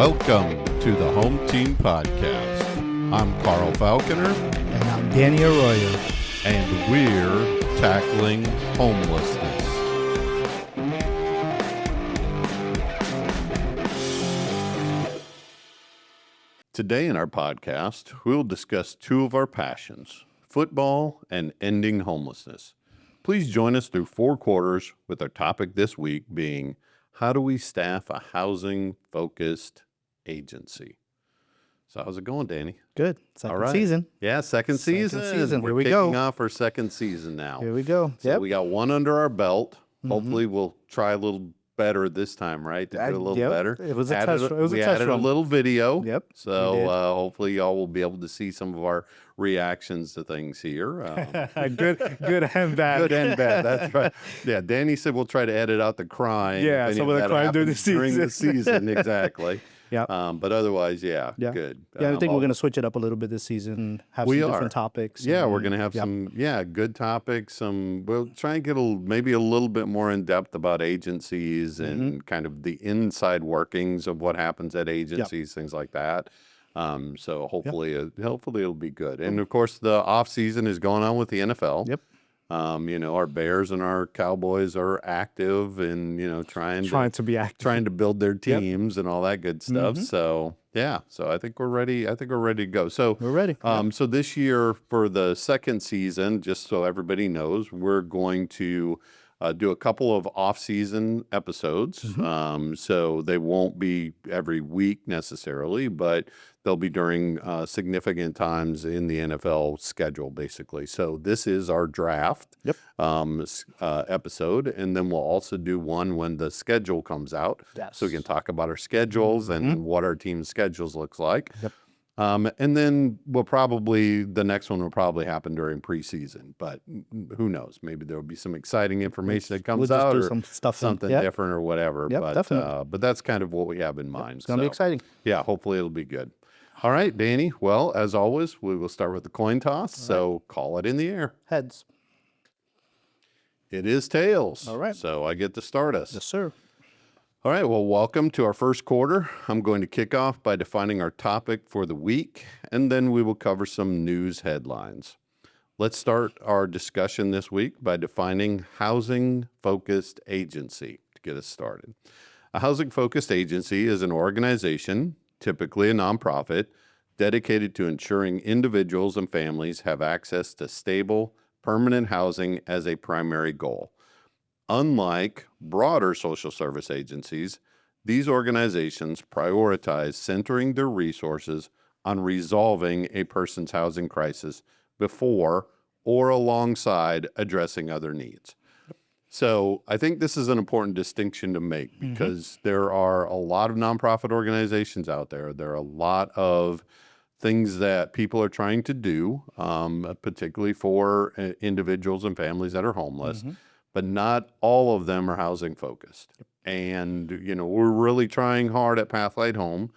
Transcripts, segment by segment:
Welcome to the Home Team Podcast. I'm Carl Falconer. And I'm Danny Arroyo. And we're tackling homelessness. Today in our podcast, we'll discuss two of our passions, football and ending homelessness. Please join us through 4 quarters with our topic this week being, how do we staff a housing-focused agency? So how's it going, Danny? Good. Second season. Yeah, second season. Here we We're go. kicking off our second season now. Here we go. So Yep. we got one under our belt. Hopefully we'll try a little better this time, right? To do a little better. It was a Added test. It was a we test added run. a little video. Yep. So we did. hopefully y'all will be able to see some of our reactions to things here. Good and bad. Good and bad. That's right. Yeah, Danny said we'll try to edit out the crying. Yeah, if any some of the that crying during the happens during the season. Exactly. Yeah. But otherwise, yeah, Yeah. good. Yeah, I think we're going to switch it up a little bit this season. Have some different topics. Yeah, we're going to have Yep. some, good topics. We'll try and get maybe a little bit more in depth about agencies and kind of the inside workings of what happens at agencies, things like that. So hopefully it'll be good. And of course, the off season is going on with the NFL. Yep. Our Bears and our Cowboys are active and, trying to be active. trying to build their teams and all that good stuff. So I think we're ready. I think we're ready to go. So We're ready. So this year for the second season, just so everybody knows, we're going to do a couple of off-season episodes. So they won't be every week necessarily, but they'll be during significant times in the NFL schedule, basically. So this is our draft episode, and then we'll also do one when the schedule comes out. Yes. So we can talk about our schedules and what our team's schedules looks like. Yep. And then the next one will probably happen during preseason, but who knows? Maybe there'll be some exciting information that comes We'll just out do or some stuff something different or whatever. Yep, but definitely. that's kind of what we have in mind. It's going to be exciting. Yeah, hopefully it'll be good. All right, Danny. Well, as always, we will start with the coin toss. So call it in the air. Heads. It is tails. All right. So I get to start us. Yes, sir. All right, well, welcome to our first quarter. I'm going to kick off by defining our topic for the week, and then we will cover some news headlines. Let's start our discussion this week by defining housing-focused agency to get us started. A housing-focused agency is an organization, typically a nonprofit, dedicated to ensuring individuals and families have access to stable, permanent housing as a primary goal. Unlike broader social service agencies, these organizations prioritize centering their resources on resolving a person's housing crisis before or alongside addressing other needs. So I think this is an important distinction to make because there are a lot of nonprofit organizations out there. There are a lot of things that people are trying to do, particularly for individuals and families that are homeless. But not all of them are housing focused. And, we're really trying hard at Pathlight Home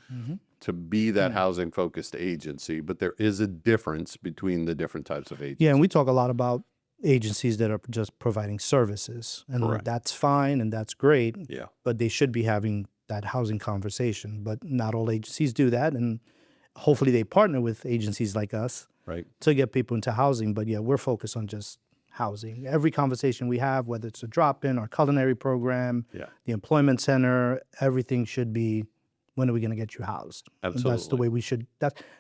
to be that housing focused agency, but there is a difference between the different types of agencies. Yeah, and we talk a lot about agencies that are just providing services, and that's fine and that's great. Yeah. But they should be having that housing conversation. But not all agencies do that, and hopefully they partner with agencies like us to get people into housing. But yeah, we're focused on just housing. Every conversation we have, whether it's a drop-in or culinary program, the employment center, everything should be, when are we going to get you housed? Absolutely. And that's the way we should.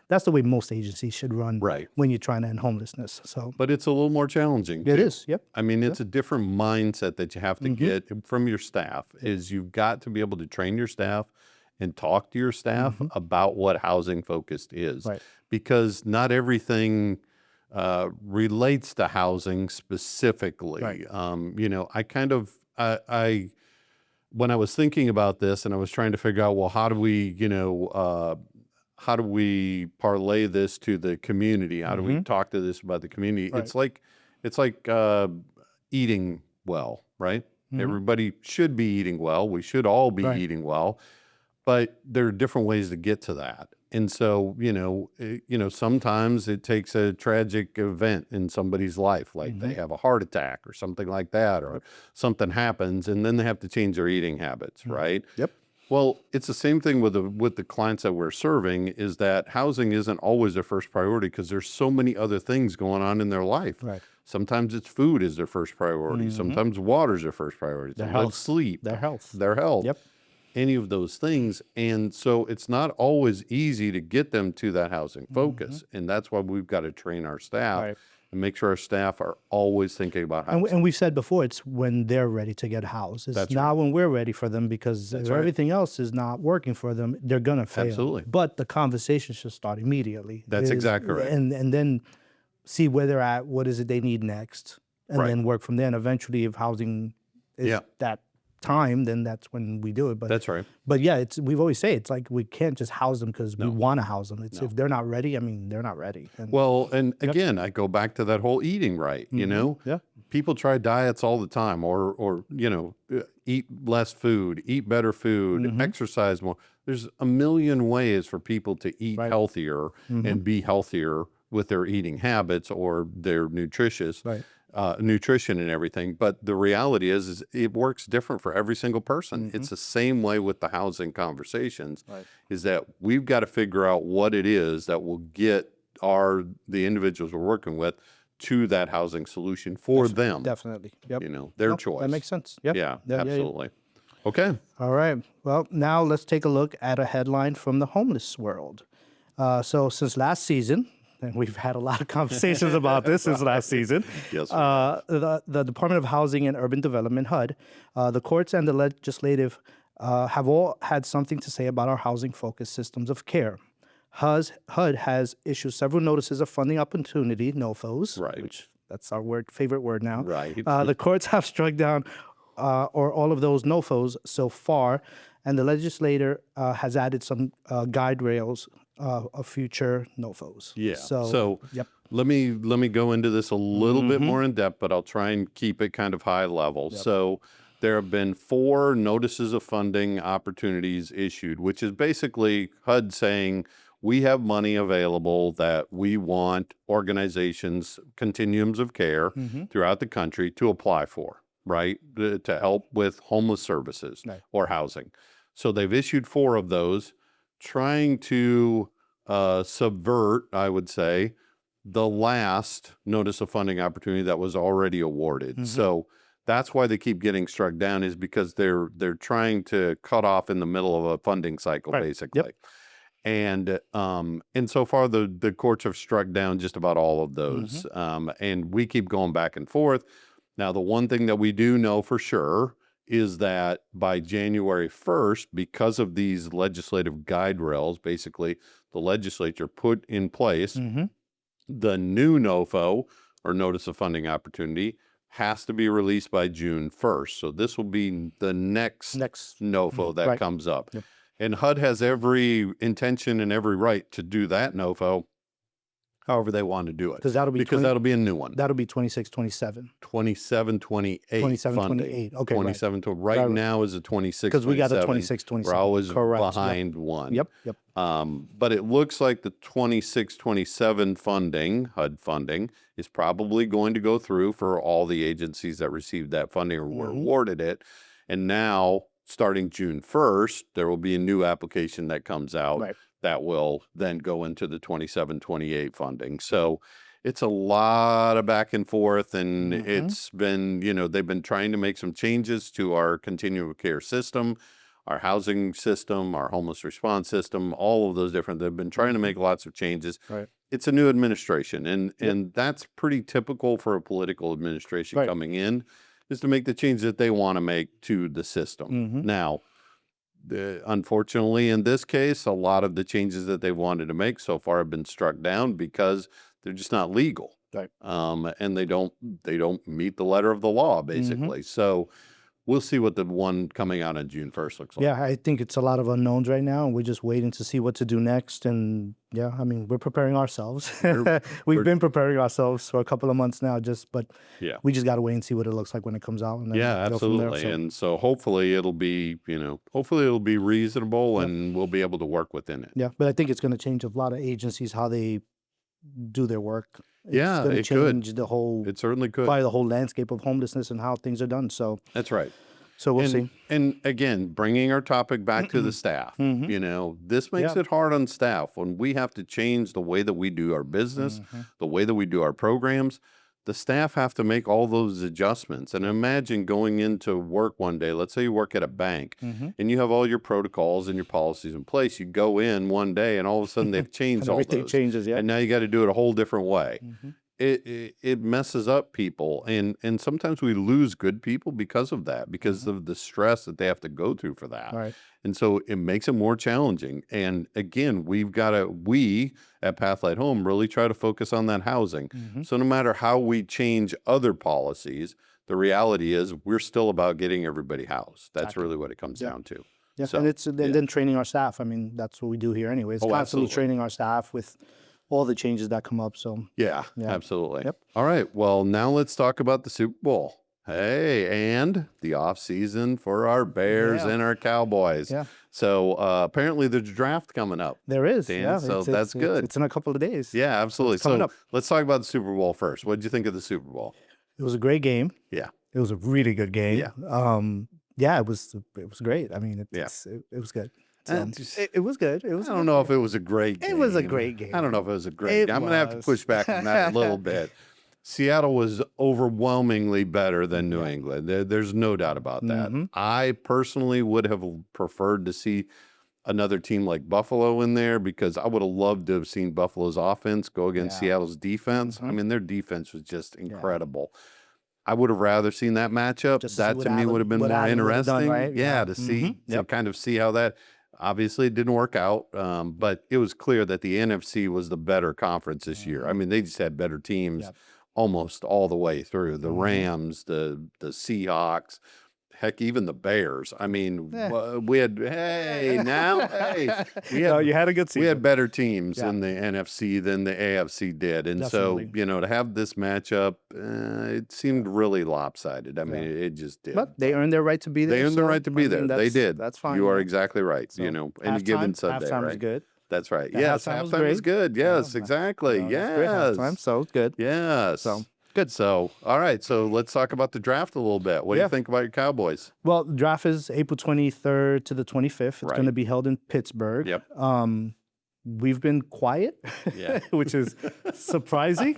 That's the way most agencies should run. Right. When you're trying to end homelessness. So. But it's a little more challenging. It too. is. Yep. I mean, it's a different mindset that you have to get from your staff. Is you've got to be able to train your staff and talk to your staff about what housing focused is, because not everything relates to housing specifically. I when I was thinking about this and I was trying to figure out, well, how do we parlay this to the community? How do we talk to this about the community? It's like eating well, right? Everybody should be eating well. We should all be eating well, but there are different ways to get to that. And so, sometimes it takes a tragic event in somebody's life, like they have a heart attack or something like that, or something happens, and then they have to change their eating habits, right? Yep. Well, it's the same thing with the clients that we're serving, is that housing isn't always their first priority because there's so many other things going on in their life. Right. Sometimes it's food is their first priority. Sometimes water is their first priority. Their Sometimes health. sleep, Their health. their health, Yep. any of those things. And so it's not always easy to get them to that housing focus. And that's why we've got to train our staff Right. and make sure our staff are always thinking about housing. And we've said before, it's when they're ready to get housed. It's That's not when we're ready for them, because if right. everything else is not working for them, they're going to fail. Absolutely. But the conversation should start immediately. That's exactly right. And then see where they're at, what is it they need next, and Right. then work from there. And eventually, if housing is that time, then that's when we do it. But That's right. But yeah, we've always say it's like we can't just house them because we want to house them. It's if they're not ready, I mean, they're not ready. And Well, and again, I go back to that whole eating right, you know? yeah. People try diets all the time, or eat less food, eat better food, exercise more. There's a million ways for people to eat healthier and be healthier with their eating habits or their nutrition and everything. But the reality is it works different for every single person. It's the same way with the housing conversations, is that we've got to figure out what it is that will get the individuals we're working with to that housing solution for them. Definitely. Yep. Their choice. That makes sense. Yep. Yeah, Yeah. absolutely. Okay. All right. Well, now let's take a look at a headline from the homeless world. So since last season, and we've had a lot of conversations about this since last season. Yes. The Department of Housing and Urban Development, HUD, the courts and the legislative have all had something to say about our housing-focused systems of care. HUD has issued several notices of funding opportunity, NOFOs, Right. which that's our favorite word now. Right. The courts have struck down or all of those NOFOs so far, and the legislator has added some guide rails of future NOFOs. Yeah. So yep. Let me go into this a little bit more in depth, but I'll try and keep it kind of high level. So there have been 4 notices of funding opportunities issued, which is basically HUD saying we have money available that we want organizations, continuums of care throughout the country to apply for, right? To help with homeless services or housing. So they've issued 4 of those, trying to subvert, I would say, the last notice of funding opportunity that was already awarded. So that's why they keep getting struck down, is because they're trying to cut off in the middle of a funding cycle, basically. Yep. And so far the courts have struck down just about all of those. And we keep going back and forth. Now, the one thing that we do know for sure is that by January 1st, because of these legislative guide rails, basically the legislature put in place the new NOFO, or Notice of Funding Opportunity, has to be released by June 1st. So this will be the next NOFO that comes up. Yep. And HUD has every intention and every right to do that NOFO however they want to do it. Because that'll be a new one. That'll be 26, 27. 27, 28 27, funding. 28. Okay, 27 to right now is a 26, because we got a 27. 26, 27. We're always Correct. behind one. Yep. But it looks like the 26, 27 funding, HUD funding, is probably going to go through for all the agencies that received that funding or were awarded it. And now, starting June 1st, there will be a new application that comes out that will then go into the 27, 28 funding. So it's a lot of back and forth, and it's been, they've been trying to make some changes to our continuum of care system, our housing system, our homeless response system, all of those different. They've been trying to make lots of changes. It's a new administration, and that's pretty typical for a political administration coming in, is to make the changes that they want to make to the system. Now, unfortunately, in this case, a lot of the changes that they wanted to make so far have been struck down because they're just not legal, and they don't meet the letter of the law, basically. So we'll see what the one coming out on June 1st looks like. Yeah, I think it's a lot of unknowns right now, and we're just waiting to see what to do next. And yeah, I mean, we're preparing ourselves. We've been preparing ourselves for a couple of months now, but we just got to wait and see what it looks like when it comes out. And then go from there. Absolutely. And so hopefully it'll be, reasonable, and we'll be able to work within it. Yeah, but I think it's going to change a lot of agencies, how they do their work. It's Yeah, going to it could. change the whole, It certainly could. probably the whole landscape of homelessness and how things are done. So That's right. So we'll see. And again, bringing our topic back to the staff, this makes it hard on staff when we have to change the way that we do our business, the way that we do our programs. The staff have to make all those adjustments. And imagine going into work one day, let's say you work at a bank and you have all your protocols and your policies in place. You go in one day and all of a sudden they've changed all everything those. changes, And now you got to do it a whole different way. It messes up people, and sometimes we lose good people because of that, because of the stress that they have to go through for that. Right. And so it makes it more challenging. And again, we at Pathlight Home really try to focus on that housing. So no matter how we change other policies, the reality is we're still about getting everybody housed. That's really what it comes down to. Yeah, So, and then training our staff. I mean, that's what we do here anyway. It's constantly absolutely. training our staff with all the changes that come up. So Yeah, absolutely. Yep. All right. Well, now let's talk about the Super Bowl. Hey, and the off season for our Bears and our Cowboys. Yeah. So apparently there's a draft coming up. there is. Dan, Yeah. so that's good. It's in a couple of days. Yeah, absolutely. coming So up. let's talk about the Super Bowl first. What did you think of the Super Bowl? It was a great game. Yeah. It was a really good game. Yeah. It was great. I mean, it was good. So, just- it was good. It was. I don't know if it was a great game. It was a great game. I don't know if it was a great game. I'm going to have to was. push back on that a little bit. Seattle was overwhelmingly better than New England. There's no doubt about that. I personally would have preferred to see another team like Buffalo in there, because I would have loved to have seen Buffalo's offense go against Seattle's defense. I mean, their defense was just incredible. I would have rather seen that matchup. Just to That see to what me would have been what more Allen would have interesting. done, right? Yeah, to see, to kind of see how that. Obviously, it didn't work out, but it was clear that the NFC was the better conference this year. I mean, they just had better teams almost all the way through. The Rams, the Seahawks, heck, even the Bears. I mean, we had we had you had a good season. we had better teams in the NFC than the AFC did. And Definitely. so, to have this matchup, it seemed really lopsided. I mean, it just did. But they earned their right to be there. They earned the right to be there. They did. That's fine. You are exactly right. Any given Sunday, halftime right? was good. That's right. The Yes, halftime was halftime was great. good. Yes, Yeah, exactly. That's great halftime, Yes. so good. Yes. So, good. So, all right. So let's talk about the draft a little bit. What do you think about your Cowboys? Well, the draft is April 23rd to the 25th. It's Right. going to be held in Pittsburgh. Yep. We've been quiet, Yeah. which is surprising,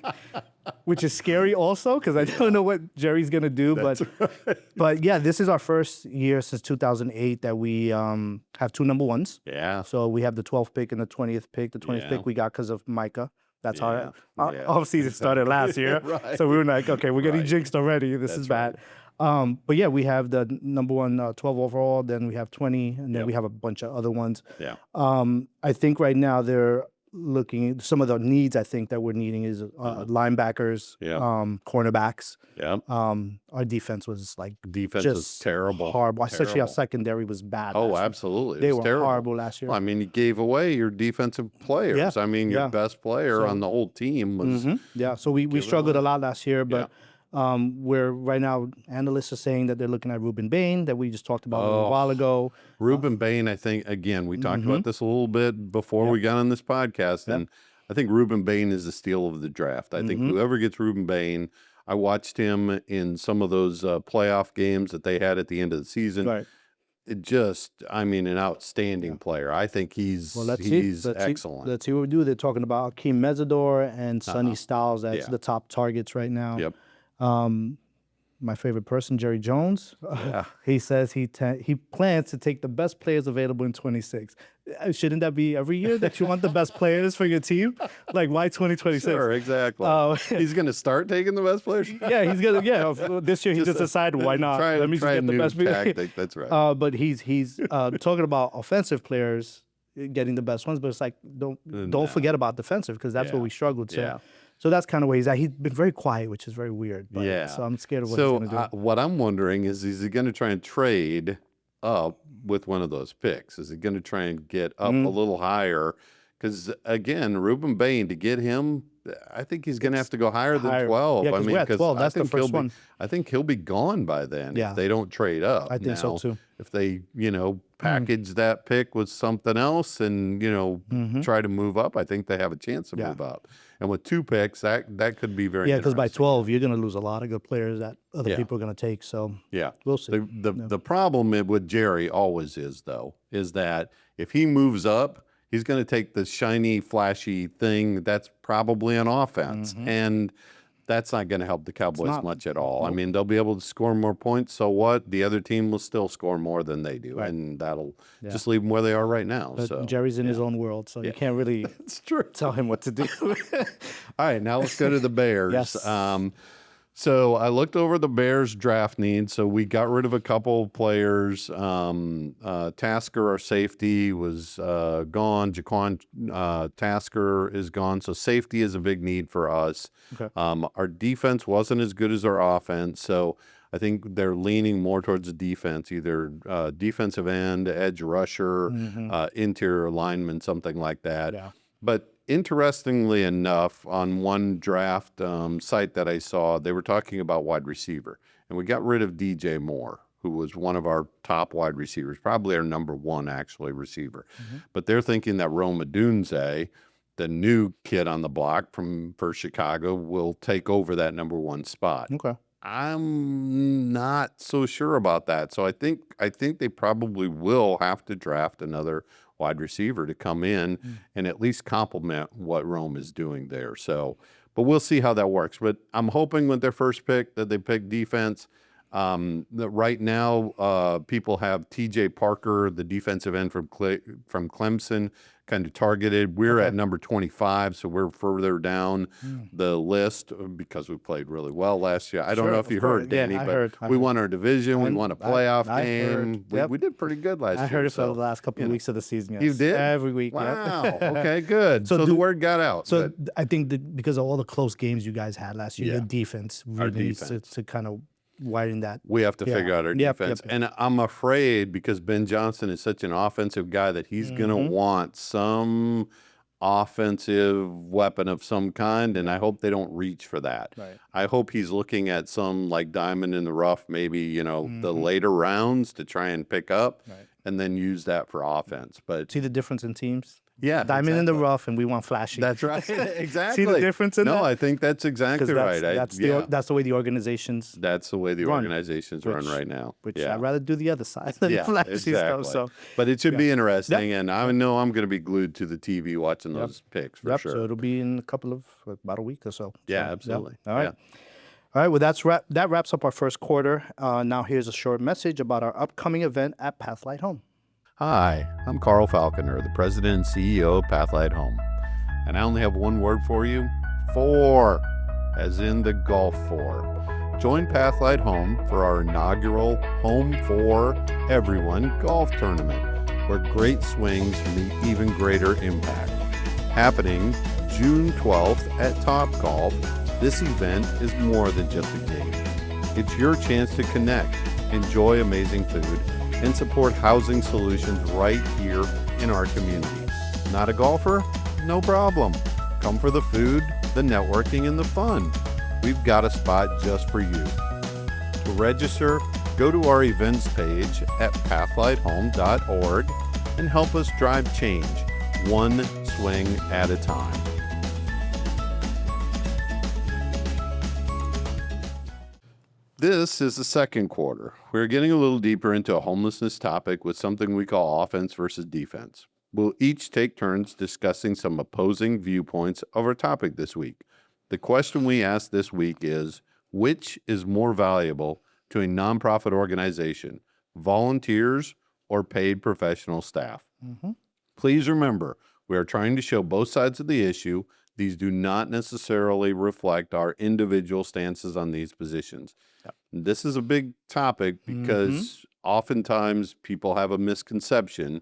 which is scary also, because I don't know what Jerry's going to do. But yeah, this is our first year since 2008 that we have two number ones. Yeah. So we have the 12th pick and the 20th pick. The 20th Yeah. pick we got because of Micah. That's Yeah. how our Yeah. off-season started last year. Right. So we were like, okay, we're getting Right. jinxed already. This That's is bad. But yeah, we have the number one 12 overall, then we have 20, and then we have a bunch of other ones. Yeah. I think right now they're looking, some of the needs I think that we're needing is linebackers, Yeah. cornerbacks. Yeah. Our defense was like Defense was just terrible. horrible. Especially our Terrible. secondary was bad. Oh, last year. absolutely. It They was were terrible. horrible last year. Well, I mean, you gave away your defensive players. Yeah. I mean, your Yeah. best player on the whole team was. Yeah, so we struggled a lot last year, but Yeah. we're right now, analysts are saying that they're looking at Ruben Bain that we just talked about a little while ago. Reuben Bain, I think, again, we talked about this a little bit before we got on this podcast, and I think Reuben Bain is the steal of the draft. I think whoever gets Reuben Bain, I watched him in some of those playoff games that they had at the end of the season. Right. It just, I mean, an outstanding player. I think he's Let's excellent. Let's see what we do. They're talking about Akeem Mesidor and Sonny Styles as the top targets right now. Yep. My favorite person, Jerry Jones. He says he plans to take the best players available in 26. Shouldn't that be every year that you want the best players for your team? Like, why 2026? Sure, exactly. He's going to start taking the best players? Yeah, he's gonna. Yeah, this year he just decided why not. Let me just get the best tactic. That's right. But he's talking about offensive players getting the best ones, but it's like don't forget about defensive, because that's where we struggled. So, Yeah. so that's kind of where he's at. He's been very quiet, which is very weird. But, so I'm scared of what he's going to do. What I'm wondering is he going to try and trade up with one of those picks? Is he going to try and get up a little higher? Because again, Reuben Bain, to get him, I think he's going to have to go higher than higher. 12. Yeah, I 'cause mean, we're at 12. That's the first one. I think he'll be gone by then Yeah. if they don't trade up. I think so Now, too. if they, package that pick with something else and, try to move up, I think they have a chance to move up. And with 2 picks, that could be very Yeah, because by interesting. 12, you're going to lose a lot of good players that other people are going to take. So Yeah. we'll see. The problem with Jerry always is, though, is that if he moves up, he's going to take the shiny, flashy thing that's probably on offense. And that's not going to help the Cowboys much at all. I mean, they'll be able to score more points. So what? The other team will still score more than they do. Right. And that'll just leave them where they are right now. But So Jerry's in his own world, so you can't really it's true. tell him what to do. All right, now let's go to the Bears. Yes. So I looked over the Bears draft needs. So we got rid of a couple of players. Tasker, our safety, was gone. Jaquan Tasker is gone. So safety is a big need for us. Okay. Our defense wasn't as good as our offense. So I think they're leaning more towards the defense, either defensive end, edge rusher, interior lineman, something like that. Yeah. But interestingly enough, on one draft site that I saw, they were talking about wide receiver. And we got rid of DJ Moore, who was one of our top wide receivers, probably our number 1, actually, receiver. But they're thinking that Rome Odunze, the new kid on the block for Chicago, will take over that number 1 spot. Okay. I'm not so sure about that. So I think they probably will have to draft another wide receiver to come in and at least complement what Rome is doing there. So, but we'll see how that works. But I'm hoping with their first pick that they pick defense. That right now, people have TJ Parker, the defensive end from Clemson, kind of targeted. We're at number 25, so we're further down the list because we played really well last year. I don't know if you heard, Danny, but we won our division. We won a playoff game. We did pretty good last year. I heard it for the last couple of weeks of the season. Yes. You did? Every week. Wow. Yep. Okay, good. So the word got out. So I think that because of all the close games you guys had last year, your defense really needs to kind of widen that. We have to figure out our defense. And I'm afraid because Ben Johnson is such an offensive guy that he's going to want some offensive weapon of some kind, and I hope they don't reach for that. Right. I hope he's looking at some like diamond in the rough, maybe, the later rounds to try and pick up and then use that for offense. But see the difference in teams? Yeah, diamond in the rough, and we want flashy. That's right. Exactly. See the difference in that? No, I think that's exactly right. That's the way the organizations. That's the way the organizations run right now. Which I'd rather do the other side than flashy stuff. So, but it should be interesting, and I know I'm going to be glued to the TV watching those picks for sure. So it'll be in about a week or so. Yeah, absolutely. All right. All right. Well, that wraps up our first quarter. Now here's a short message about our upcoming event at Pathlight Home. Hi, I'm Carl Falconer, the president and CEO of Pathlight Home. And I only have one word for you, 4, as in the golf 4. Join Pathlight Home for our inaugural Home for Everyone golf tournament, where great swings meet even greater impact. Happening June 12th at Topgolf, this event is more than just a game. It's your chance to connect, enjoy amazing food, and support housing solutions right here in our community. Not a golfer? No problem. Come for the food, the networking, and the fun. We've got a spot just for you. To register, go to our events page at pathlighthome.org and help us drive change, one swing at a time. This is the second quarter. We're getting a little deeper into a homelessness topic with something we call offense versus defense. We'll each take turns discussing some opposing viewpoints of our topic this week. The question we asked this week is, which is more valuable to a nonprofit organization, volunteers or paid professional staff? Please remember, we are trying to show both sides of the issue. These do not necessarily reflect our individual stances on these positions. This is a big topic because oftentimes people have a misconception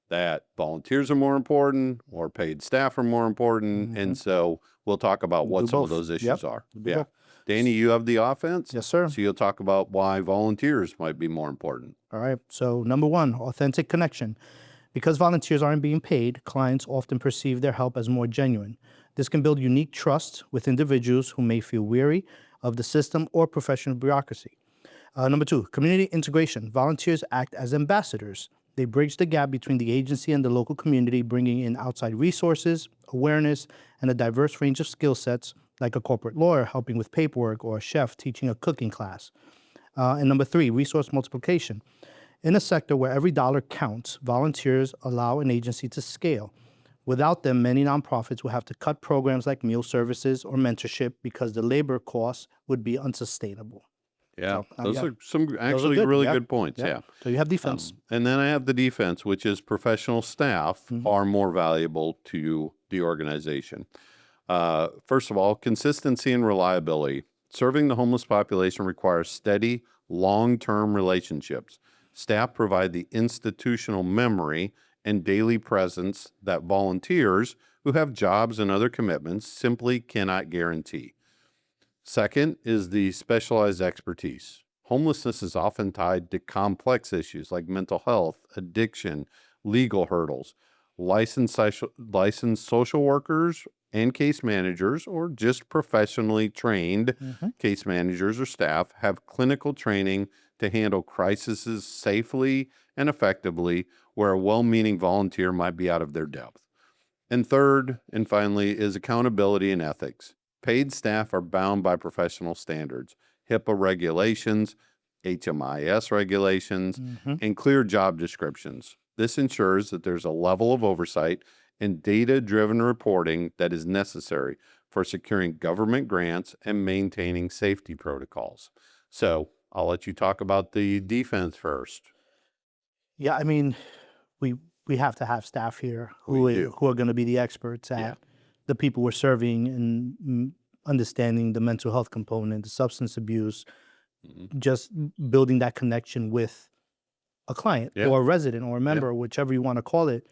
that volunteers are more important or paid staff are more important. And so we'll talk about what some of those issues are. Yeah. Danny, you have the offense? Yes, sir. So you'll talk about why volunteers might be more important. All right. So number 1, authentic connection. Because volunteers aren't being paid, clients often perceive their help as more genuine. This can build unique trust with individuals who may feel weary of the system or professional bureaucracy. Number two, community integration. Volunteers act as ambassadors. They bridge the gap between the agency and the local community, bringing in outside resources, awareness, and a diverse range of skill sets, like a corporate lawyer helping with paperwork or a chef teaching a cooking class. And number three, resource multiplication. In a sector where every dollar counts, volunteers allow an agency to scale. Without them, many nonprofits will have to cut programs like meal services or mentorship because the labor costs would be unsustainable. Yeah, So, those yeah, are some those are actually good. really Yeah, good points. yeah. Yeah. So you have defense. And then I have the defense, which is professional staff are more valuable to the organization. First of all, consistency and reliability. Serving the homeless population requires steady, long-term relationships. Staff provide the institutional memory and daily presence that volunteers who have jobs and other commitments simply cannot guarantee. Second is the specialized expertise. Homelessness is often tied to complex issues like mental health, addiction, legal hurdles. Licensed social workers and case managers, or just professionally trained case managers or staff, have clinical training to handle crises safely and effectively, where a well-meaning volunteer might be out of their depth. And third, and finally, is accountability and ethics. Paid staff are bound by professional standards, HIPAA regulations, HMIS regulations, and clear job descriptions. This ensures that there's a level of oversight and data-driven reporting that is necessary for securing government grants and maintaining safety protocols. So I'll let you talk about the defense first. Yeah, I mean, we have to have staff here who are going to be the experts at the people we're serving and understanding the mental health component, the substance abuse, just building that connection with a client or a resident or a member, whichever you want to call it.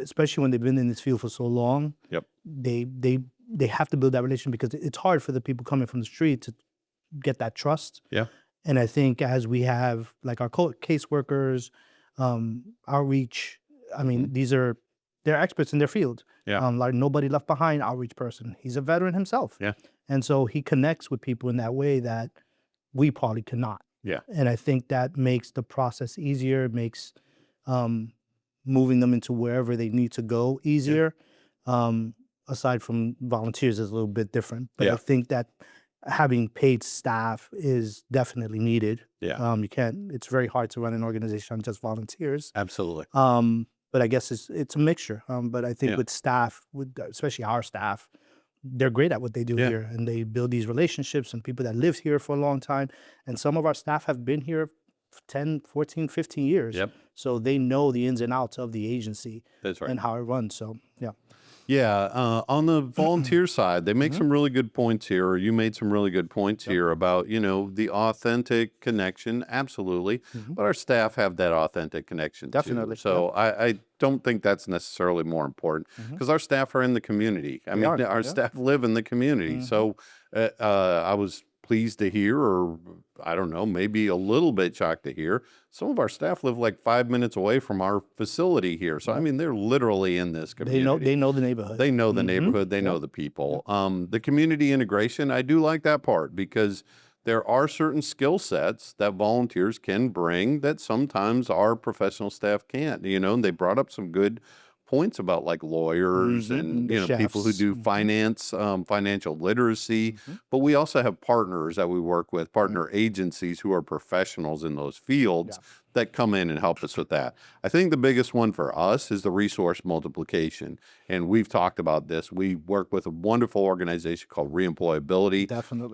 Especially when they've been in this field for so long, they have to build that relationship because it's hard for the people coming from the street to get that trust. And I think as we have like our caseworkers, outreach, I mean, they're experts in their field. Like Nobody Left Behind outreach person. He's a veteran himself. And so he connects with people in that way that we probably cannot. And I think that makes the process easier, makes moving them into wherever they need to go easier. Aside from volunteers is a little bit different. But I think that having paid staff is definitely needed. You can't, it's very hard to run an organization on just volunteers. Absolutely. But I guess it's a mixture. But I think with staff, especially our staff, they're great at what they do here, and they build these relationships and people that lived here for a long time. And some of our staff have been here 10, 14, 15 years. So they know the ins and outs of the agency and how it runs. So, on the volunteer side, they make some really good points here, or you made some really good points here about, the authentic connection. Absolutely. But our staff have that authentic connection too. So I don't think that's necessarily more important because our staff are in the community. I mean, our staff live in the community. So I was pleased to hear, or I don't know, maybe a little bit shocked to hear, some of our staff live like 5 minutes away from our facility here. So, I mean, they're literally in this community. They know the neighborhood. They know the neighborhood. They know the people. The community integration, I do like that part because there are certain skill sets that volunteers can bring that sometimes our professional staff can't, and they brought up some good points about like lawyers and people who do finance, financial literacy, but we also have partners that we work with, partner agencies who are professionals in those fields that come in and help us with that. I think the biggest one for us is the resource multiplication, and we've talked about this. We work with a wonderful organization called Reemployability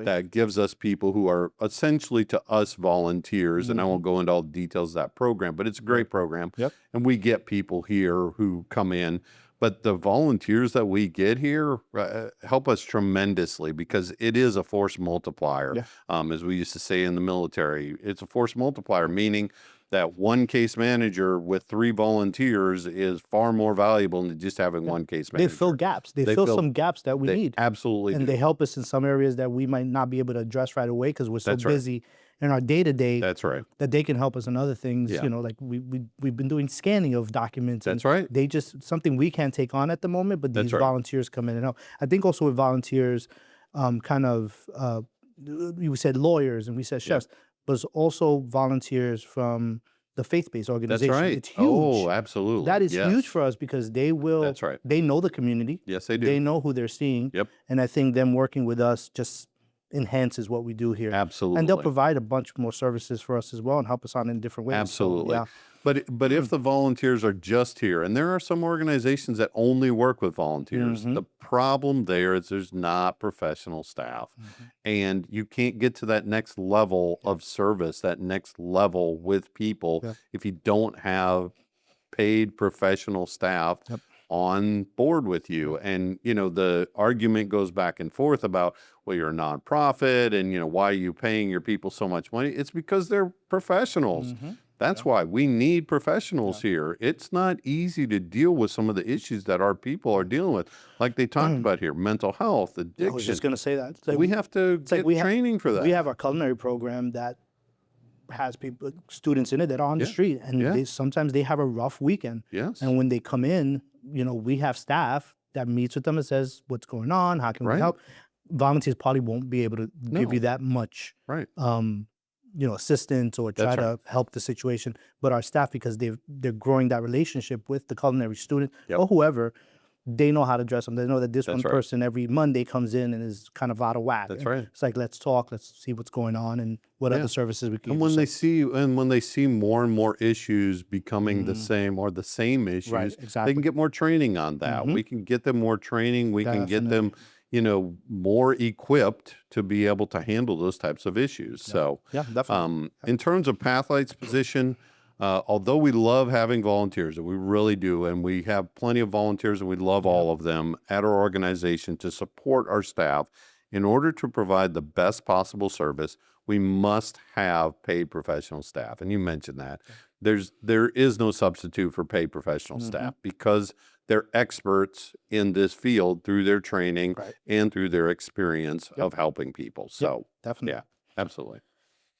that gives us people who are essentially to us volunteers, and I won't go into all the details of that program, but it's a great program, and we get people here who come in. But the volunteers that we get here help us tremendously because it is a force multiplier. As we used to say in the military, it's a force multiplier, meaning that one case manager with 3 volunteers is far more valuable than just having one case manager. They fill gaps. They fill some gaps that we need. Absolutely. And they help us in some areas that we might not be able to address right away because we're so busy in our day-to-day. That's right. That they can help us in other things. Yeah. You know, like we've been doing scanning of documents. That's right. They just something we can't take on at the moment, but That's these right. volunteers come in and help. I think also with volunteers, we said lawyers and we said chefs, but it's also volunteers from the faith-based That's organization. right. It's huge. Oh, absolutely. That is huge Yes. for us because they will. That's right. They know the community. Yes, they do. They know who they're seeing. Yep. And I think them working with us just enhances what we do here. Absolutely. And they'll provide a bunch more services for us as well and help us out in different ways. Absolutely. So, yeah. But if the volunteers are just here, and there are some organizations that only work with volunteers, the problem there is there's not professional staff. And you can't get to that next level of service, that next level with people if you don't have paid professional staff on board with you. And, you know, the argument goes back and forth about, well, you're a nonprofit and, you know, why are you paying your people so much money? It's because they're professionals. That's why we need professionals here. It's not easy to deal with some of the issues that our people are dealing with, like they talked about here, mental health, addiction. I was just going to say that. It's like, we have to get training for that. We have our culinary program that has people, students in it that are on the street, and they, sometimes they have a rough weekend. Yes. And when they come in, you know, we have staff that meets with them and says, what's going on? How can we help? Volunteers probably won't be able to give you that much, you know, assistance or try to help the situation. But our staff, because they're growing that relationship with the culinary student or whoever, they know how to dress them. They know that this one person every Monday comes in and is kind of out of whack. That's and right. It's like, let's talk, let's see what's going on and what other services we can. And when they see more and more issues becoming the same or the same issues, they can get more training on that. We can get them more training. We can get them, you know, more equipped to be able to handle those types of issues. So, definitely. In terms of Pathlight's position, although we love having volunteers, and we really do, and we have plenty of volunteers and we love all of them at our organization to support our staff, in order to provide the best possible service, we must have paid professional staff. And you mentioned that. There is no substitute for paid professional staff because they're experts in this field through their training and through their experience of helping people. So, definitely. Yeah, absolutely.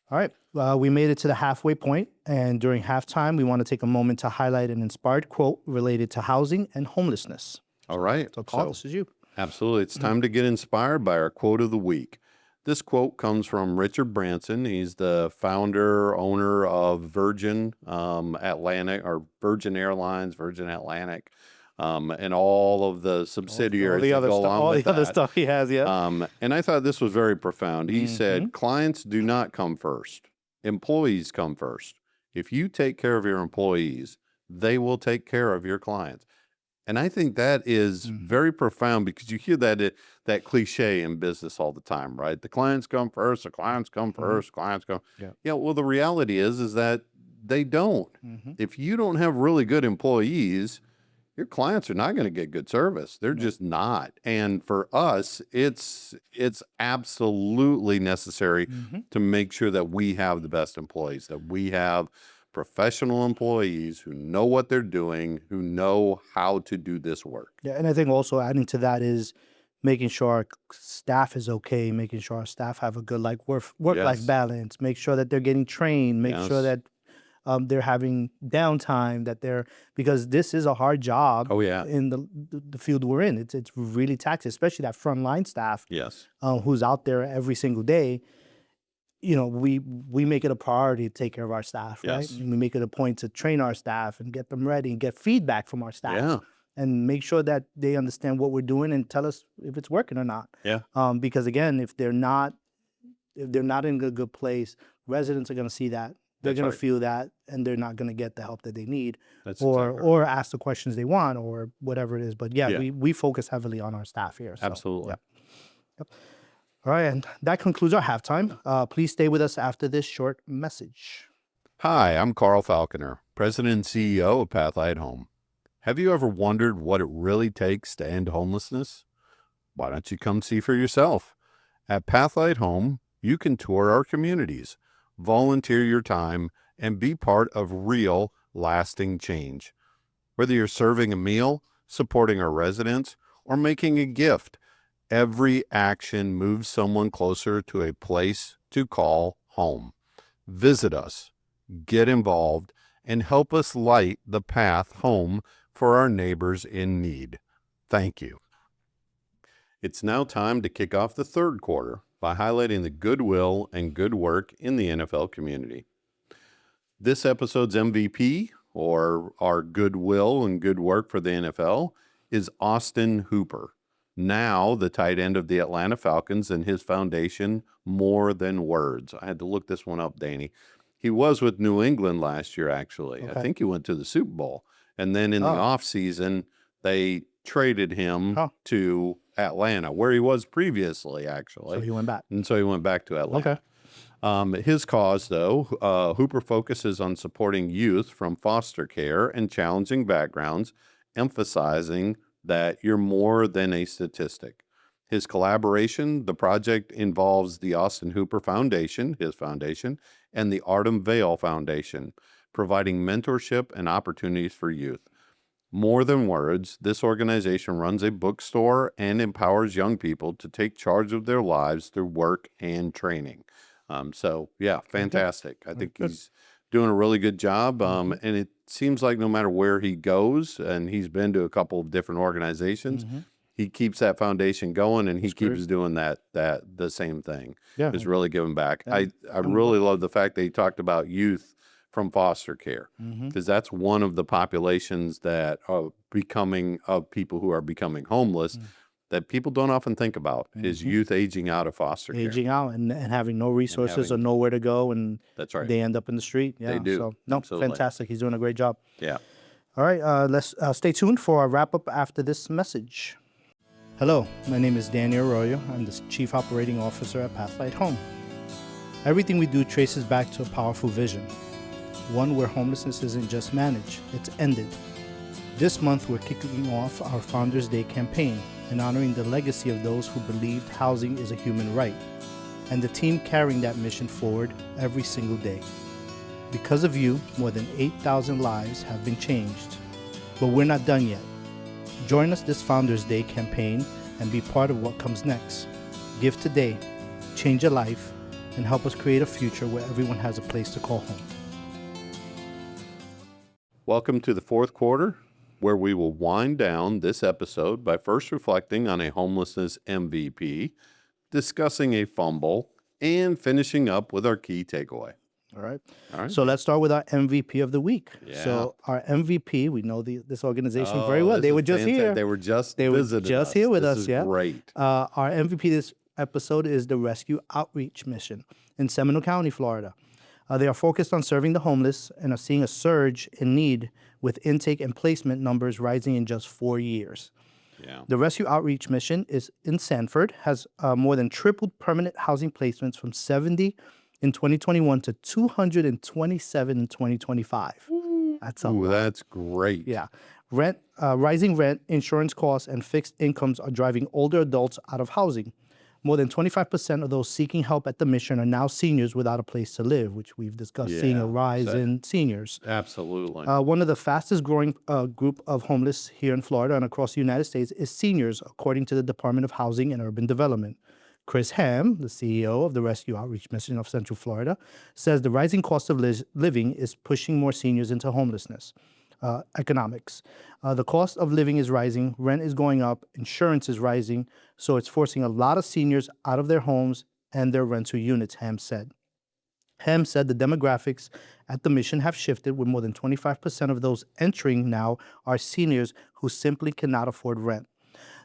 All right. We made it to the halfway point, and during halftime, we want to take a moment to highlight an inspired quote related to housing and homelessness. All right. So, Carl, this is you. Absolutely. It's time to get inspired by our quote of the week. This quote comes from Richard Branson. He's the founder, owner of Virgin Atlantic, or Virgin Airlines, Virgin Atlantic, and all of the subsidiaries that go along with that. All the other stuff he has, And I thought this was very profound. He said, clients do not come first. Employees come first. If you take care of your employees, they will take care of your clients. And I think that is very profound because you hear that cliche in business all the time, right? The clients come first, the clients come first, clients come. Yeah, well, the reality is that they don't. If you don't have really good employees, your clients are not going to get good service. They're just not. And for us, it's absolutely necessary to make sure that we have the best employees, that we have professional employees who know what they're doing, who know how to do this work. Yeah, and I think also adding to that is making sure our staff is okay, making sure our staff have a good work-life balance, make sure that they're getting trained, make sure that they're having downtime, because this is a hard job in the field we're in. It's really taxing, especially that frontline staff who's out there every single day. You know, we make it a priority to take care of our staff, right? And we make it a point to train our staff and get them ready and get feedback from our staff and make sure that they understand what we're doing and tell us if it's working or not. Because again, if they're not in a good place, residents are going to see that. They're going to feel that, and they're not going to get the help that they need, or ask the questions they want, or whatever it is. But we focus heavily on our staff here. So, Absolutely. All right, and that concludes our halftime. Please stay with us after this short message. Hi, I'm Carl Falconer, President and CEO of Pathlight Home. Have you ever wondered what it really takes to end homelessness? Why don't you come see for yourself? At Pathlight Home, you can tour our communities, volunteer your time, and be part of real, lasting change. Whether you're serving a meal, supporting our residents, or making a gift, every action moves someone closer to a place to call home. Visit us, get involved, and help us light the path home for our neighbors in need. Thank you. It's now time to kick off the third quarter by highlighting the goodwill and good work in the NFL community. This episode's MVP, or our goodwill and good work for the NFL, is Austin Hooper, now the tight end of the Atlanta Falcons, and his foundation, More Than Words. I had to look this one up, Danny. He was with New England last year, actually. Okay. I think he went to the Super Bowl. And then in the offseason, they traded him to Atlanta, where he was previously, actually. So he went back. And so he went back to Atlanta. Okay. His cause, though, Hooper focuses on supporting youth from foster care and challenging backgrounds, emphasizing that you're more than a statistic. His collaboration, the project involves the Austin Hooper Foundation, his foundation, and the Artem Vale Foundation, providing mentorship and opportunities for youth. More Than Words, this organization runs a bookstore and empowers young people to take charge of their lives through work and training. So, yeah, fantastic. I think he's doing a really good job. And it seems like no matter where he goes, and he's been to a couple of different organizations, he keeps that foundation going, and he keeps doing the same thing. Yeah. Is really giving back. I really love the fact that he talked about youth from foster care, because that's one of the populations that are people who are becoming homeless that people don't often think about is youth aging out of foster care. Aging out and having no resources or nowhere to go, and That's right. they end up in the street. Yeah, They do. So, no, Absolutely. fantastic. He's doing a great job. Yeah. All right, let's stay tuned for our wrap-up after this message. Hello, my name is Daniel Arroyo. I'm the Chief Operating Officer at Pathlight Home. Everything we do traces back to a powerful vision, one where homelessness isn't just managed, it's ended. This month, we're kicking off our Founders Day campaign and honoring the legacy of those who believed housing is a human right, and the team carrying that mission forward every single day. Because of you, more than 8,000 lives have been changed. But we're not done yet. Join us this Founders Day campaign and be part of what comes next. Give today, change a life, and help us create a future where everyone has a place to call home. Welcome to the fourth quarter, where we will wind down this episode by first reflecting on a homelessness MVP, discussing a fumble, and finishing up with our key takeaway. All right. All right. So let's start with our MVP of the week. Yeah. So our MVP, we know this organization very well. They were just here. They were just They were visiting just us. here with This us. is Yeah. great. Our MVP this episode is the Rescue Outreach Mission in Seminole County, Florida. They are focused on serving the homeless and are seeing a surge in need with intake and placement numbers rising in just 4 years. Yeah. The Rescue Outreach Mission is in Sanford, has more than tripled permanent housing placements from 70 in 2021 to 227 in 2025. That's a Ooh, lot. that's great. Yeah. Rising rent, insurance costs, and fixed incomes are driving older adults out of housing. More than 25% of those seeking help at the mission are now seniors without a place to live, which we've discussed, seeing a rise in seniors. Absolutely. One of the fastest growing group of homeless here in Florida and across the United States is seniors, according to the Department of Housing and Urban Development. Chris Ham, the CEO of the Rescue Outreach Mission of Central Florida, says the rising cost of living is pushing more seniors into homelessness. Economics. The cost of living is rising, rent is going up, insurance is rising, so it's forcing a lot of seniors out of their homes and their rental units, Ham said. Ham said the demographics at the mission have shifted, with more than 25% of those entering now are seniors who simply cannot afford rent.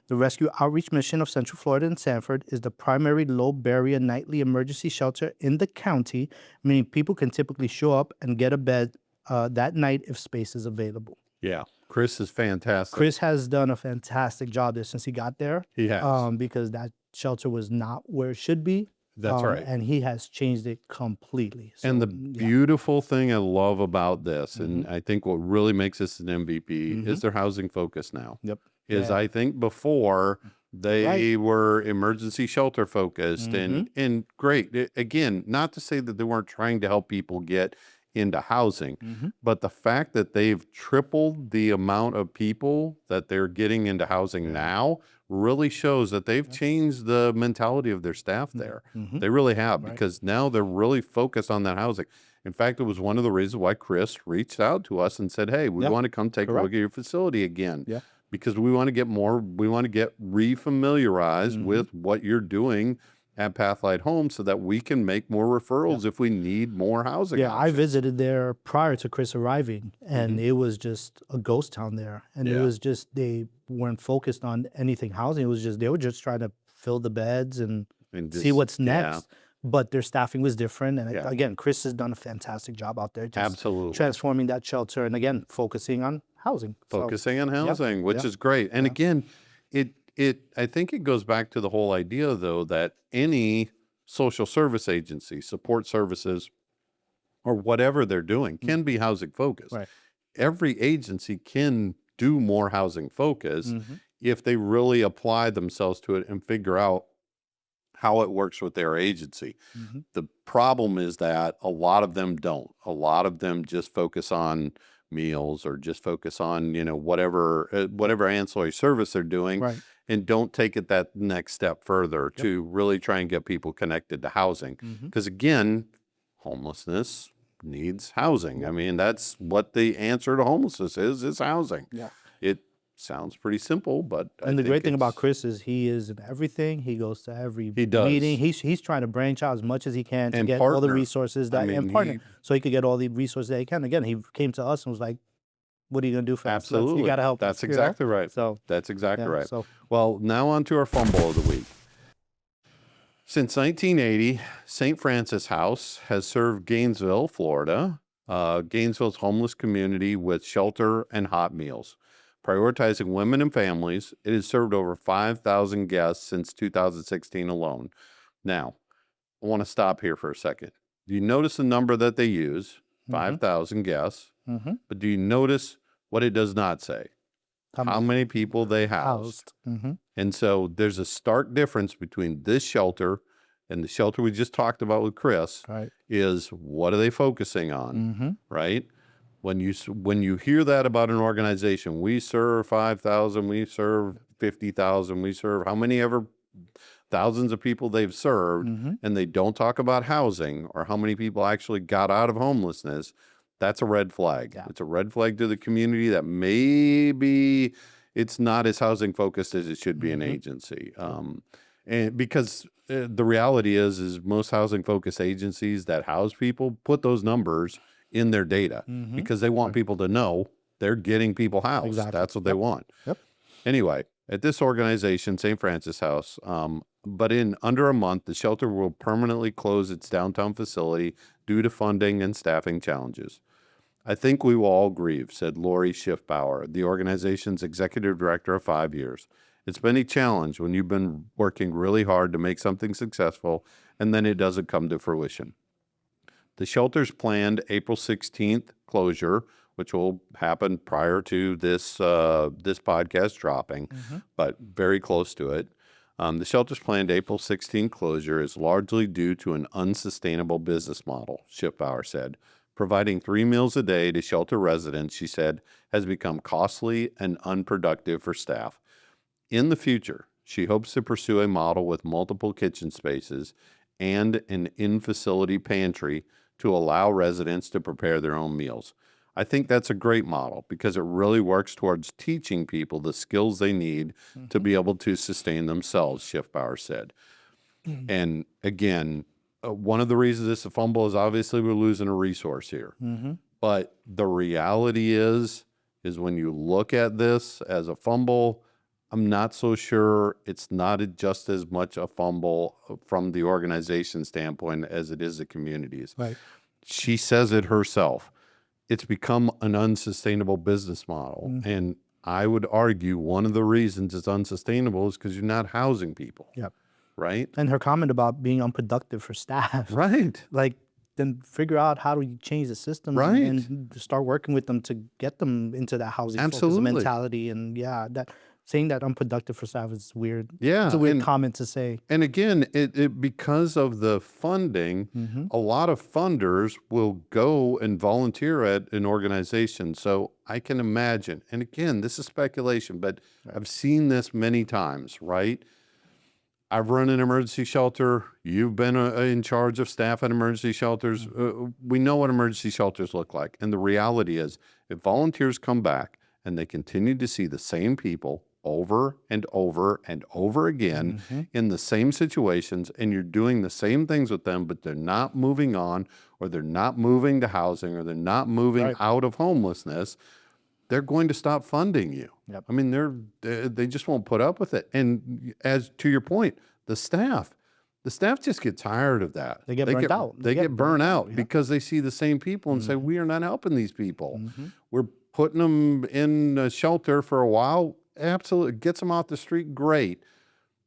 The Rescue Outreach Mission of Central Florida and Sanford is the primary low-barrier nightly emergency shelter in the county, meaning people can typically show up and get a bed that night if space is available. Yeah. Chris is fantastic. Chris has done a fantastic job there since he got there. He has. Because that shelter was not where it should be. That's right. And he has changed it completely. So, And the beautiful thing I love about this, and I think what really makes this an MVP, is their housing focus now. Yep. I think before they were emergency shelter focused and great. Again, not to say that they weren't trying to help people get into housing. Mm-hmm. But the fact that they've tripled the amount of people that they're getting into housing now really shows that they've changed the mentality of their staff there. Mm-hmm. They really have, Right. because now they're really focused on that housing. In fact, it was one of the reasons why Chris reached out to us and said, hey, we Yeah. want to come take a Correct. look at your facility again. Yeah. Because we want to get refamiliarized Mm-hmm. with what you're doing at Pathlight Homes so that we can make more referrals if we need more housing Yeah, I options. visited there prior to Chris arriving, and it was just a ghost town there. And it was just, they weren't focused on anything housing. It was just, they were just trying to fill the beds and see just- what's next. But their staffing was different. And again, Chris has done a fantastic job out there, just Absolutely. transforming that shelter and again, focusing on housing. Focusing on housing, which is great. And again, I think it goes back to the whole idea, though, that any social service agency, support services, or whatever they're doing can be housing focused. Right. Every agency can do more housing focus if they really apply themselves to it and figure out how it works with their agency. The problem is that a lot of them don't. A lot of them just focus on meals or just focus on, whatever ancillary service they're doing, and don't take it that next step further to really try and get people connected to housing. Because again, homelessness needs housing. I mean, that's what the answer to homelessness is housing. Yeah. It sounds pretty simple, but And the great thing about Chris is he is in everything. He goes to every meeting. He's trying to branch out as much as he can to get all the resources that and partner, so he could get all the resources that he can. Again, he came to us and was like, "What are you gonna do for us? Absolutely, You got to help." That's us, exactly right. So that's exactly right. So well, now on to our fumble of the week. Since 1980, St. Francis House has served Gainesville, Florida, Gainesville's homeless community, with shelter and hot meals. Prioritizing women and families, it has served over 5,000 guests since 2016 alone. Now, I want to stop here for a second. Do you notice the number that they use? 5,000 guests. But do you notice what it does not say? How many people they housed. And so there's a stark difference between this shelter and the shelter we just talked about with Chris. Is what are they focusing on, right? When you hear that about an organization, we serve 5,000, we serve 50,000, we serve how many ever thousands of people they've served, and they don't talk about housing or how many people actually got out of homelessness, that's a red flag. Yeah. It's a red flag to the community that maybe it's not as housing focused as it should be an agency. And because the reality is most housing focused agencies that house people put those numbers in their data because they want people to know they're getting people housed. Exactly. That's what they want. Anyway, at this organization, St. Francis House, but in under a month, the shelter will permanently close its downtown facility due to funding and staffing challenges. I think we will all grieve, said Lori Schiffbauer, the organization's executive director of 5 years. It's been a challenge when you've been working really hard to make something successful and then it doesn't come to fruition. The shelter's planned April 16th closure, which will happen prior to this podcast dropping, but very close to it. The shelter's planned April 16th closure is largely due to an unsustainable business model, Schiffbauer said. Providing 3 meals a day to shelter residents, she said, has become costly and unproductive for staff. In the future, she hopes to pursue a model with multiple kitchen spaces and an in-facility pantry to allow residents to prepare their own meals. I think that's a great model because it really works towards teaching people the skills they need to be able to sustain themselves, Schiffbauer said. And again, one of the reasons this is a fumble is obviously we're losing a resource here. But the reality is when you look at this as a fumble, I'm not so sure it's not just as much a fumble from the organization standpoint as it is the communities. Right. She says it herself. It's become an unsustainable business model. And I would argue one of the reasons it's unsustainable is because you're not housing people. Yep. Right. And her comment about being unproductive for staff. Right. Like, then figure out how do you change the system and start working with them to get them into that housing focus mentality. And saying that unproductive for staff is weird. Yeah, It's a weird comment to say. And again, it because of the funding, a lot of funders will go and volunteer at an organization. So I can imagine, and again, this is speculation, but I've seen this many times, right? I've run an emergency shelter. You've been in charge of staff at emergency shelters. We know what emergency shelters look like. And the reality is, if volunteers come back and they continue to see the same people over and over and over again in the same situations, and you're doing the same things with them, but they're not moving on, or they're not moving to housing, or they're not moving out of homelessness, they're going to stop funding you. I mean, they just won't put up with it. And as to your point, the staff just get tired of that. They get burnt out. They get burnt out because they see the same people and say, we are not helping these people. We're putting them in a shelter for a while. Absolutely. Gets them off the street. Great.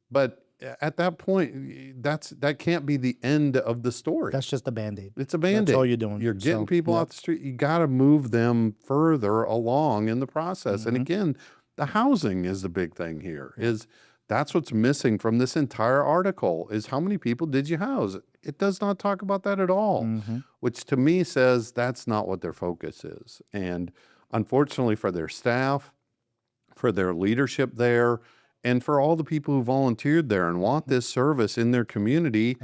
But at that point, that can't be the end of the story. That's just a Band-Aid. It's a Band-Aid. That's all you're doing. You're getting people off the street. You got to move them further along in the process. And again, the housing is the big thing here. That's what's missing from this entire article is how many people did you house? It does not talk about that at all, which to me says that's not what their focus is. And unfortunately for their staff, for their leadership there, and for all the people who volunteered there and want this service in their community,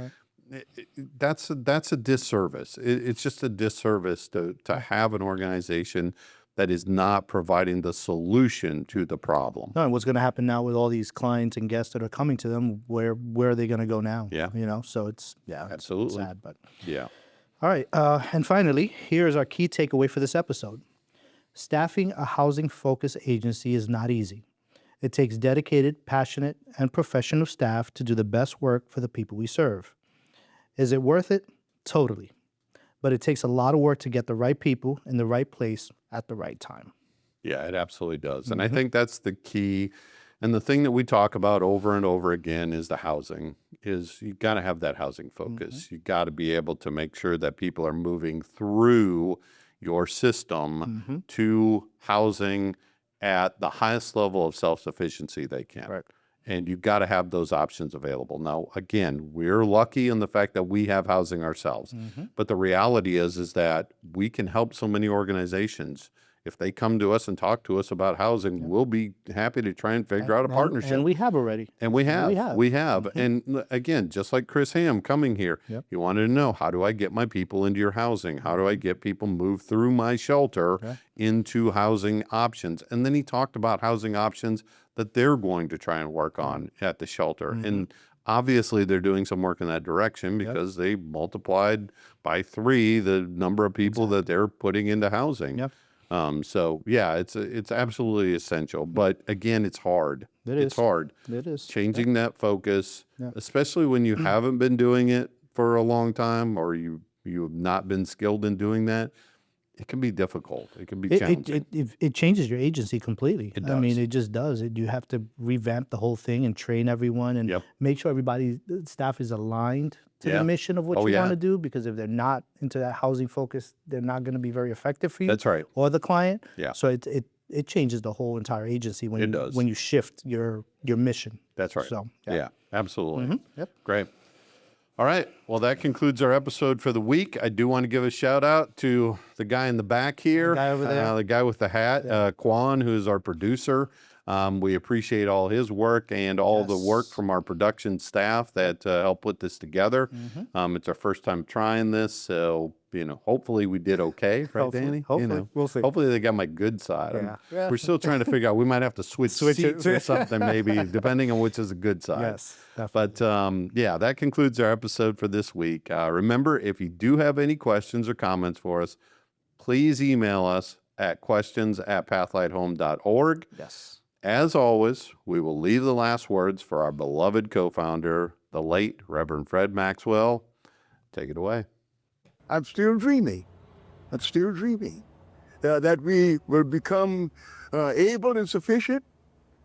that's a disservice. It's just a disservice to have an organization that is not providing the solution to the problem. No, and what's going to happen now with all these clients and guests that are coming to them? Where are they going to go now? Yeah, So it's absolutely sad, but yeah. All right, and finally, here's our key takeaway for this episode. Staffing a housing-focused agency is not easy. It takes dedicated, passionate, and professional staff to do the best work for the people we serve. Is it worth it? Totally. But it takes a lot of work to get the right people in the right place at the right time. Yeah, it absolutely does. And I think that's the key. And the thing that we talk about over and over again is the housing, is you got to have that housing focus. You got to be able to make sure that people are moving through your system to housing at the highest level of self-sufficiency they can. Right. And you've got to have those options available. Now, again, we're lucky in the fact that we have housing ourselves. But the reality is that we can help so many organizations. If they come to us and talk to us about housing, we'll be happy to try and figure out a partnership. And we have already. And we have. And again, just like Chris Ham coming here, he wanted to know, how do I get my people into your housing? How do I get people moved through my shelter into housing options? And then he talked about housing options that they're going to try and work on at the shelter. And obviously they're doing some work in that direction because they multiplied by 3 the number of people that they're putting into housing. So yeah, it's absolutely essential, but again, it's hard. It's hard. It is. Changing that focus, especially when you haven't been doing it for a long time, or you have not been skilled in doing that. It can be difficult. It can be challenging. It changes your agency completely. It does. I mean, it just does. You have to revamp the whole thing and train everyone and make sure the staff is aligned to the mission of what you want to do, because if they're not into that housing focus, they're not going to be very effective for you. That's right. Or the client. Yeah. So it changes the whole entire agency when you shift your mission. That's right. So yeah absolutely. Yep. Great. All right. Well, that concludes our episode for the week. I do want to give a shout out to the guy in the back here. The guy over there. The guy with the hat, Kwan, who is our producer. We appreciate all his work and all the work from our production staff that helped put this together. It's our first time trying this, so hopefully we did okay, right, Danny? Hopefully, we'll see. Hopefully they got my good side. Yeah. We're still trying to figure out. We might have to switch seats or something, maybe, depending on which is a good side. Yes, definitely. But that concludes our episode for this week. Remember, if you do have any questions or comments for us, please email us at questions@pathlighthome.org. Yes. As always, we will leave the last words for our beloved co-founder, the late Reverend Fred Maxwell. Take it away. I'm still dreaming. That we will become able and sufficient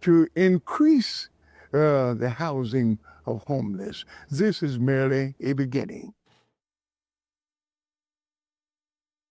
to increase the housing of homeless. This is merely a beginning.